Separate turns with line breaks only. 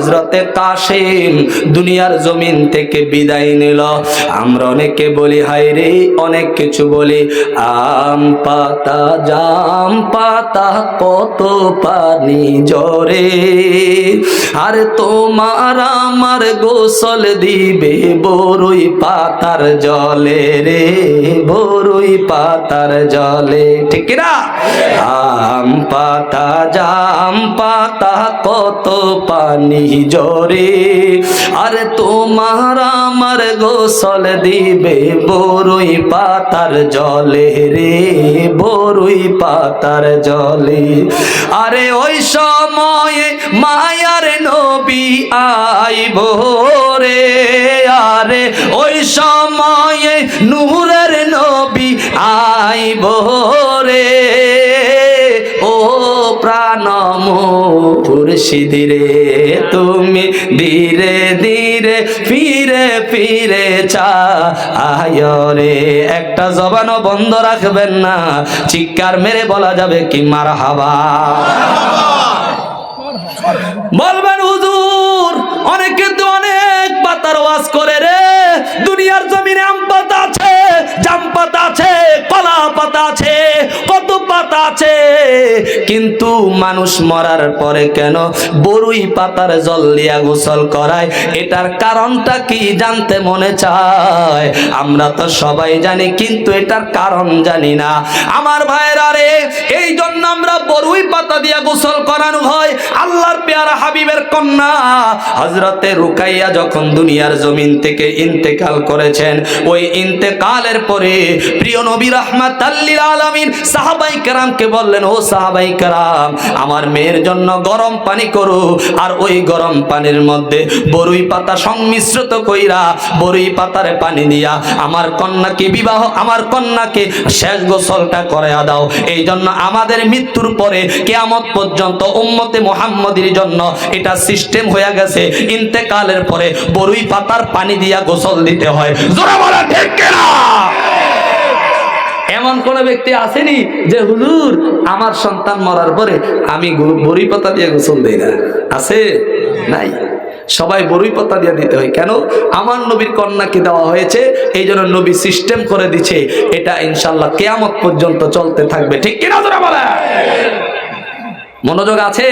হযরতে কাসেম দুনিয়ার জমিন থেকে বিদায় নিল। আমরা অনেকে বলি হায় রে, অনেক কিছু বলি, আম পাতা জাম পাতা কত পানি ঝরে, আর তোমার আমার গোসল দিবে বরুই পাতার জলে রে, বরুই পাতার জলে। ঠিক না? আম পাতা জাম পাতা কত পানি ঝরে, আর তোমার আমার গোসল দিবে বরুই পাতার জলে রে, বরুই পাতার জলে। আরে ওই সময়ে মায়ার নবী আইব রে, আরে ওই সময়ে নূরের নবী আইব রে, ও প্রাণ মুর্শিদ রে, তুমি ধীরে ধীরে ফিরে ফিরে চায় রে। একটা জবানও বন্ধ রাখবেন না, চিৎকার মেরে বলা যাবে কি মারহাবা। বলবেন হুজুর অনেকে তো অনেক পাতার ওয়াজ করে রে, দুনিয়ার জমিনে আম পাতা আছে, জাম পাতা আছে, কলা পাতা আছে, কত পাতা আছে, কিন্তু মানুষ মরার পরে কেন বরুই পাতার জল দিয়া গোসল করায়? এটার কারণটা কি জানতে মনে চায়? আমরা তো সবাই জানি, কিন্তু এটার কারণ জানি না। আমার ভাইরা রে, এই জন্য আমরা বরুই পাতা দিয়া গোসল করানো হয়। আল্লাহর পেয়ারা হাবিবের কন্যা হযরতে রুকাইয়া যখন দুনিয়ার জমিন থেকে ইন্তেকাল করেছেন, ওই ইন্তেকালের পরে প্রিয় নবী রাহমাতাল লিল আলামিন সাহাবাই কেরামকে বললেন, ও সাহাবাই কেরাম, আমার মেয়ের জন্য গরম পানি করো, আর ওই গরম পানির মধ্যে বরুই পাতা সংমিশ্রিত কইরা বরুই পাতারে পানি দিয়া আমার কন্যাকে বিবাহ, আমার কন্যাকে শেষ গোসলটা করায়া দাও। এই জন্য আমাদের মৃত্যুর পরে কিয়ামত পর্যন্ত উম্মতে মুহাম্মাদির জন্য এটা সিস্টেম হয়ে গেছে, ইন্তেকালের পরে বরুই পাতার পানি দিয়া গোসল দিতে হয়। জোরে বলা ঠিক কিনা? এমন কোন ব্যক্তি আসেনি যে হুজুর আমার সন্তান মরার পরে আমি বরুই পাতা দিয়ে গোসল দেই না? আছে? নাই। সবাই বরুই পাতা দিয়ে দিতে হয়। কেন? আমার নবীর কন্যাকে দেওয়া হয়েছে, এই জন্য নবী সিস্টেম করে দিচ্ছে। এটা ইনশাআল্লাহ কিয়ামত পর্যন্ত চলতে থাকবে। ঠিক কিনা? জোরে বলা। মনোযোগ আছে?